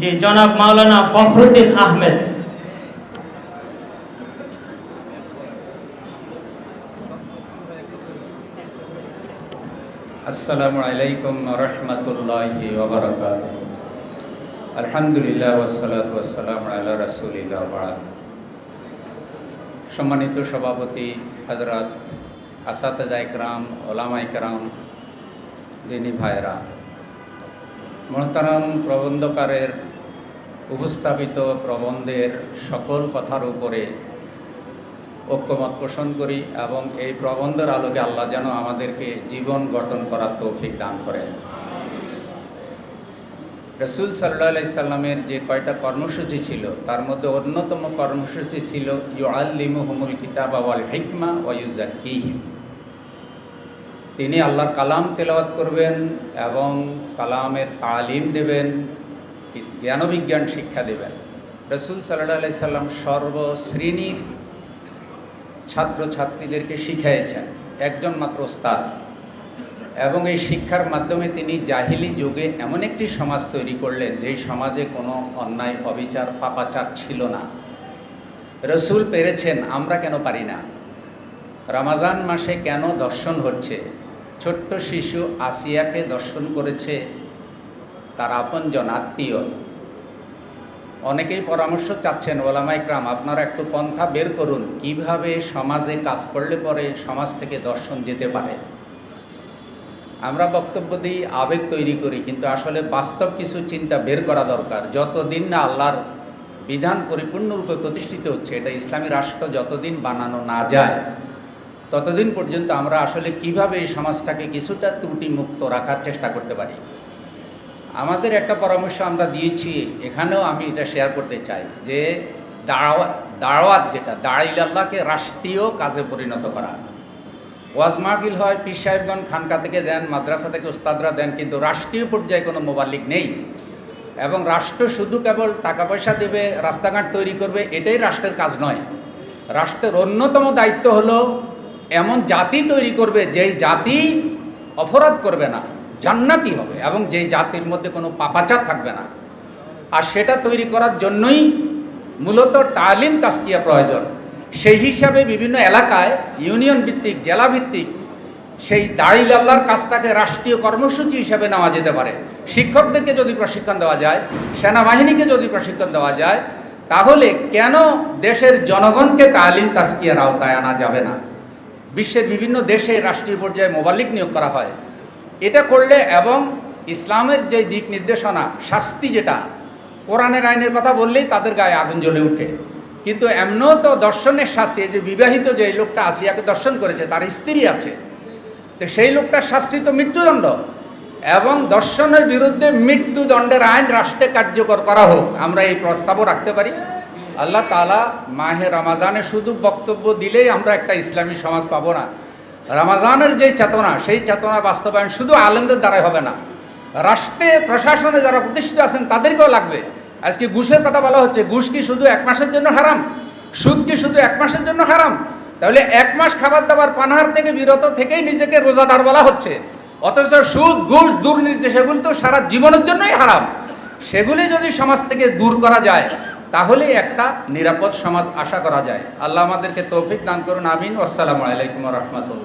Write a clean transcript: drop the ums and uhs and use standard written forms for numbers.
যে জনাব মাওলানা ফখরুদ্দিন আহমেদ। আসসালামু আলাইকুম রহমতুল্লাহি ওয়া বারাকাতুহু। আলহামদুলিল্লাহ ওয়াসসালাতু ওয়াসসালামু আলা রাসূলিল্লাহ ওয়া বা'দ। সম্মানিত সভাপতি হযরত, আসাতিজা ইকরাম, ওলামা ইকরাম, দিনী ভাইরা, মুহতারাম প্রবন্ধকারের উপস্থাপিত প্রবন্ধের সকল কথার উপরে ঐক্যমত পোষণ করি এবং এই প্রবন্ধের আলোকে আল্লাহ যেন আমাদেরকে জীবন গঠন করার তৌফিক দান করেন। রাসূল সাল্লাল্লাহু আলাইহি সাল্লামের যে কয়টা কর্মসূচি ছিল তার মধ্যে অন্যতম কর্মসূচি ছিল ইউআল্লিমুহুমুল কিতাবা ওয়াল হিকমা ওয়া ইউযাক্কিহিম। তিনি আল্লাহর কালাম তেলাওয়াত করবেন এবং কালামের তালিম দেবেন, জ্ঞানবিজ্ঞান শিক্ষা দেবেন। রাসূল সাল্লাল্লাহু আলাইহি সাল্লাম সর্বশ্রেণীর ছাত্রছাত্রীদেরকে শিখিয়েছেন, একজন মাত্র ওস্তাদ, এবং এই শিক্ষার মাধ্যমে তিনি জাহিলি যুগে এমন একটি সমাজ তৈরি করলেন যেই সমাজে কোনো অন্যায়, অবিচার, পাপাচার ছিল না। রাসূল পেরেছেন, আমরা কেন পারি না? রমাদান মাসে কেন দর্শন হচ্ছে? ছোট্ট শিশু আসিয়াকে দর্শন করেছে তার আপনজন, আত্মীয়। অনেকেই পরামর্শ চাচ্ছেন, ওলামা ইকরাম আপনারা একটু পন্থা বের করুন, কিভাবে সমাজে কাজ করলে পরে সমাজ থেকে দর্শন যেতে পারে। আমরা বক্তব্য দিই, আবেগ তৈরি করি, কিন্তু আসলে বাস্তব কিছু চিন্তা বের করা দরকার। যতদিন না আল্লাহর বিধান পরিপূর্ণরূপে প্রতিষ্ঠিত হচ্ছে, এটা ইসলামী রাষ্ট্র যতদিন বানানো না যায় ততদিন পর্যন্ত আমরা আসলে কিভাবে এই সমাজটাকে কিছুটা ত্রুটিমুক্ত রাখার চেষ্টা করতে পারি। আমাদের একটা পরামর্শ আমরা দিয়েছি, এখানেও আমি এটা শেয়ার করতে চাই, যে দাওয়াত যেটা দাঁড়াইল্লাহকে রাষ্ট্রীয় কাজে পরিণত করা। ওয়াজ মাহফিল হয়, পীর সাহেবগণ খানকা থেকে দেন, মাদ্রাসা থেকে উস্তাদরা দেন, কিন্তু রাষ্ট্রীয় পর্যায়ে কোনো মোবাল্লিগ নেই। এবং রাষ্ট্র শুধু কেবল টাকা পয়সা দেবে, রাস্তাঘাট তৈরি করবে, এটাই রাষ্ট্রের কাজ নয়। রাষ্ট্রের অন্যতম দায়িত্ব হলো এমন জাতি তৈরি করবে যেই জাতি অপরাধ করবে না, জান্নাতি হবে, এবং যেই জাতির মধ্যে কোনো পাপাচার থাকবে না। আর সেটা তৈরি করার জন্যই মূলত তালিম তাজকিয়া প্রয়োজন। সেই হিসাবে বিভিন্ন এলাকায় ইউনিয়ন ভিত্তিক, জেলা ভিত্তিক সেই দাঁড়িল আল্লাহর কাজটাকে রাষ্ট্রীয় কর্মসূচি হিসাবে নেওয়া যেতে পারে। শিক্ষকদেরকে যদি প্রশিক্ষণ দেওয়া যায়, সেনাবাহিনীকে যদি প্রশিক্ষণ দেওয়া যায়, তাহলে কেন দেশের জনগণকে তালিম তাজকিয়ার আওতায় আনা যাবে না? বিশ্বের বিভিন্ন দেশে রাষ্ট্রীয় পর্যায়ে মোবাল্লিগ নিয়োগ করা হয়। এটা করলে, এবং ইসলামের যে দিক নির্দেশনা, শাস্তি, যেটা কোরআনের আইনের কথা বললেই তাদের গায়ে আগুন জ্বলে উঠে। কিন্তু এমনও তো দর্শনের শাস্তি, যে বিবাহিত যে লোকটা আসিয়াকে দর্শন করেছে তার স্ত্রী আছে, তো সেই লোকটার শাস্তি তো মৃত্যুদণ্ড, এবং দর্শনের বিরুদ্ধে মৃত্যুদণ্ডের আইন রাষ্ট্রে কার্যকর করা হোক, আমরা এই প্রস্তাবও রাখতে পারি। আল্লাহ তাআলা মাহে রমাজানে শুধু বক্তব্য দিলেই আমরা একটা ইসলামী সমাজ পাবো না। রমাজানের যে চেতনা, সেই চেতনা বাস্তবায়ন শুধু আলেমদের দ্বারাই হবে না, রাষ্ট্রে প্রশাসনে যারা প্রতিষ্ঠিত আছেন তাদেরকেও লাগবে। আজকে ঘুষের কথা বলা হচ্ছে, ঘুষ কি শুধু 1 মাসের জন্য হারাম? সুদ কি শুধু 1 মাসের জন্য হারাম? তাহলে 1 মাস খাবার দাবার পানাহার থেকে বিরত থেকেই নিজেকে রোজাদার বলা হচ্ছে, অথচ সুদ, ঘুষ, দুর্নীতি সেগুলি তো সারা জীবনের জন্যই হারাম। সেগুলি যদি সমাজ থেকে দূর করা যায় তাহলে একটা নিরাপদ সমাজ আশা করা যায়। আল্লাহ আমাদেরকে তৌফিক দান করুন, আমিন। আসসালামু আলাইকুম ওয়া রাহমাতুল্লাহ।